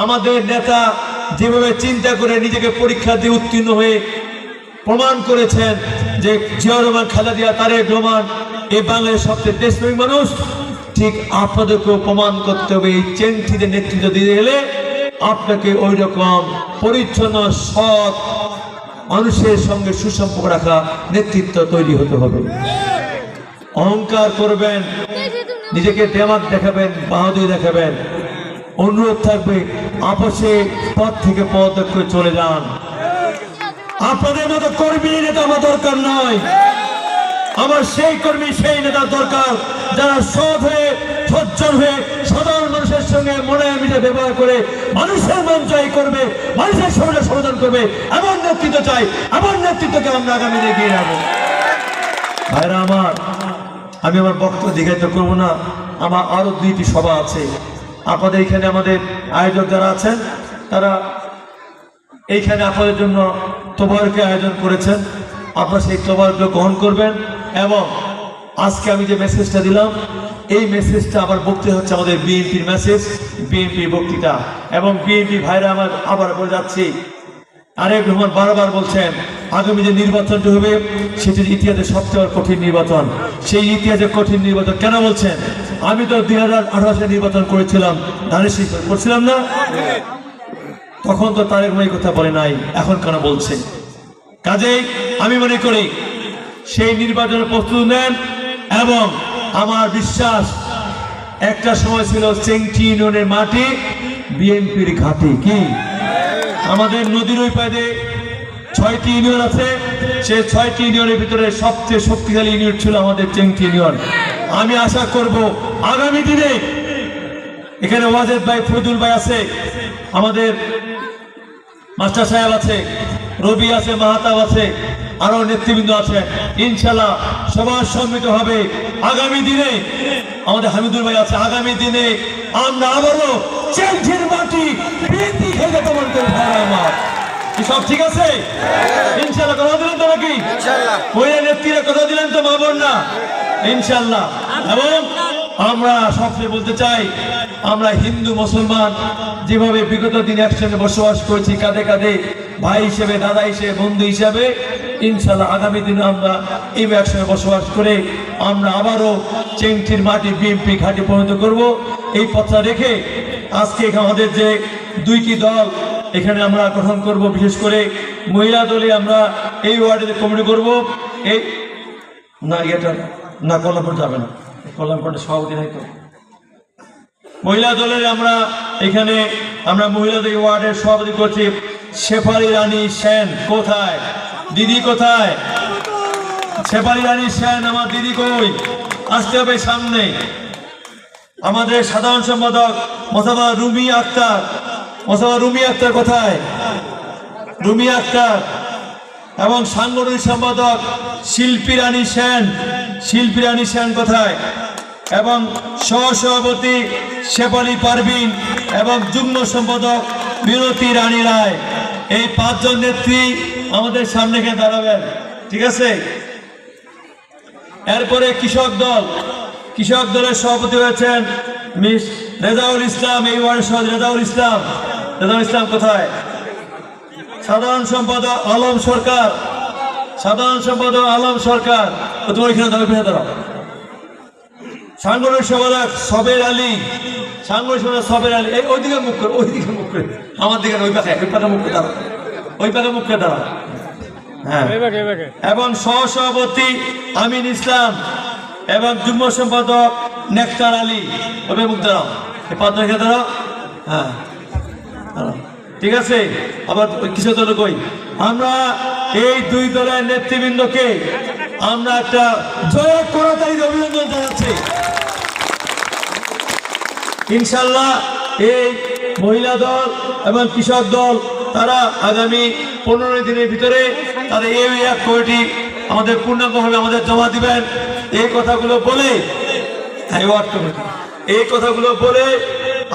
আমাদের নেতা যেভাবে চিন্তা করে নিজেকে পরীক্ষা দিয়ে উত্তীর্ণ হয়ে প্রমাণ করেছেন যে জিয়াউর রহমান, খালেদা জিয়া, তারেক রহমান এই বাংলাদেশের সবচেয়ে দেশপ্রেমিক মানুষ, ঠিক আপনাদেরকেও প্রমাণ করতে হবে। এই চেংটিদের নেতৃত্ব দিয়ে গেলে আপনাকে ওই রকম পরিচ্ছন্ন সৎ মানুষের সঙ্গে সুসম্পর্ক রাখা নেতৃত্ব তৈরি হতে হবে। অহংকার করবেন, নিজেকে দেমাগ দেখাবেন, বাহাদুরি দেখাবেন, অনুরোধ থাকবে আপসে পদ থেকে পদত্যাগ করে চলে যান। আপনাদের মতো কর্মী নেতা আমার দরকার নয়, আমার সেই কর্মী সেই নেতার দরকার যারা সৎ হয়ে সজ্জন হয়ে সাধারণ মানুষের সঙ্গে মনে মিশে ব্যবহার করে মানুষের মন জয় করবে, মানুষের সমস্যা সমাধান করবে। এমন নেতৃত্ব চাই, এমন নেতৃত্বকে আমরা আগামী এগিয়ে যাবো। ভাইরা আমার, আমি আমার বক্তব্য দীর্ঘায়িত করবো না। আমার আরো 2টি সভা আছে। আপনাদের এখানে আমাদের আয়োজক যারা আছেন তারা এইখানে আপনাদের জন্য তোবারকে আয়োজন করেছেন। আপনারা সেই তোবারগুলো গ্রহণ করবেন এবং আজকে আমি যে মেসেজটা দিলাম এই মেসেজটা আবার বক্তৃতা হচ্ছে আমাদের বিএনপির মেসেজ, বিএনপির বক্তৃতা। এবং বিএনপি ভাইরা আমার আবার বলে যাচ্ছি, তারেক রহমান বারবার বলছেন আগামী যে নির্বাচনটি হবে সেটি ইতিহাসের সবচেয়ে কঠিন নির্বাচন। সেই ইতিহাসে কঠিন নির্বাচন কেন বলছেন? আমি তো 2018 সালে নির্বাচন করেছিলাম, করছিলাম না? তখন তো তারেক রহমান এই কথা বলে নাই, এখন কেন বলছে? কাজেই আমি মনে করি সেই নির্বাচনের প্রস্তুতি নেন। এবং আমার বিশ্বাস একটা সময় ছিল চেংটি ইউনিয়নের মাটি বিএনপির ঘাঁটি। কি আমাদের নদীর ওই পাড়ে 6টি ইউনিয়ন আছে, সেই 6টি ইউনিয়নের ভিতরে সবচেয়ে শক্তিশালী ইউনিয়ন ছিল আমাদের চেংটি ইউনিয়ন। আমি আশা করব আগামী দিনে এখানে ওয়াজেদ ভাই, ফরিদুল ভাই আছে, আমাদের মাস্টার সাহেব আছে, রবি আছে, মাহাতাব আছে, আরো নেতৃবৃন্দ আছে। ইনশাল্লাহ সবার সম্মিলিত হবে আগামী দিনে। আমাদের হামিদুল ভাই আছে। আগামী দিনে আমরা আবারও চেংটির মাটি বিএনপি খেলে তোমার আমার সব ঠিক আছে ইনশাল্লাহ। কথা দিলেন তো নাকি? মহিলা নেত্রীরা কথা দিলেন তো, মা বোন না? ইনশাল্লাহ। এবং আমরা সবচেয়ে বলতে চাই, আমরা হিন্দু মুসলমান যেভাবে বিগত দিনে একসঙ্গে বসবাস করছি কাঁধে কাঁধে, ভাই হিসেবে, দাদা হিসেবে, বন্ধু হিসেবে, ইনশাল্লাহ আগামী দিনে আমরা এই একসঙ্গে বসবাস করে আমরা আবারও চেংটির মাটি বিএনপি ঘাঁটি পরিণত করব। এই পথটা রেখে আজকে আমাদের যে 2টি দল এখানে আমরা গঠন করব, বিশেষ করে মহিলা দলে আমরা এই ওয়ার্ডে কমিটি করব। এই না এটা না কল্যাণপুর যাবে না, কল্যাণপুরের সভাপতি নাই তো। মহিলা দলের আমরা এখানে আমরা মহিলাদের ওয়ার্ডের সভাপতি করছি শেফালি রানী সেন। কোথায় দিদি? কোথায় শেফালি রানী সেন? আমার দিদি কই? আসতে হবে সামনে। আমাদের সাধারণ সম্পাদক মোসাফা রুমি আক্তার। মোসাফা রুমি আক্তার কোথায়? রুমি আক্তার। এবং সাংগঠনিক সম্পাদক শিল্পী রানী সেন। শিল্পী রানী সেন কোথায়? এবং সহসভাপতি শেফালি পারভিন এবং যুগ্ম সম্পাদক বিনতি রানী রায়। এই 5 জন নেত্রী আমাদের সামনে গিয়ে দাঁড়াবেন, ঠিক আছে? এরপরে কৃষক দল, কৃষক দলের সভাপতি হয়েছেন মিস রেজাউল ইসলাম। এই ওয়ার্ডের সভাপতি রেজাউল ইসলাম। রেজাউল ইসলাম কোথায়? সাধারণ সম্পাদক আলম সরকার। সাধারণ সম্পাদক আলম সরকার। তোমার এখানে দাঁড়াও। সাংগঠনিক সম্পাদক সবের আলী। সাংগঠনিক সম্পাদক সবের আলী। এই ওইদিকে মুখ করে, ওইদিকে মুখ করে, আমার দিকে ওই পাখে, ওই পাখে মুখ করে দাঁড়াও, ওই পাখে মুখ করে দাঁড়াও। হ্যাঁ। এবং সহসভাপতি আমিন ইসলাম এবং যুগ্ম সম্পাদক নেকটার আলী। ওই মুখ দাঁড়াও, এই 5 জন এখানে দাঁড়াও। হ্যাঁ, ঠিক আছে। আবার কিসের দল কই? আমরা এই 2 দলের নেতৃবৃন্দকে আমরা একটা জয় করতালি অভিনন্দন জানাচ্ছি। ইনশাল্লাহ এই মহিলা দল এবং কৃষক দল তারা আগামী 15 দিনের ভিতরে তাদের এই এক কমিটি আমাদের পূর্ণাঙ্গভাবে আমাদের জমা দিবেন। এই কথাগুলো বলে এই কথাগুলো বলে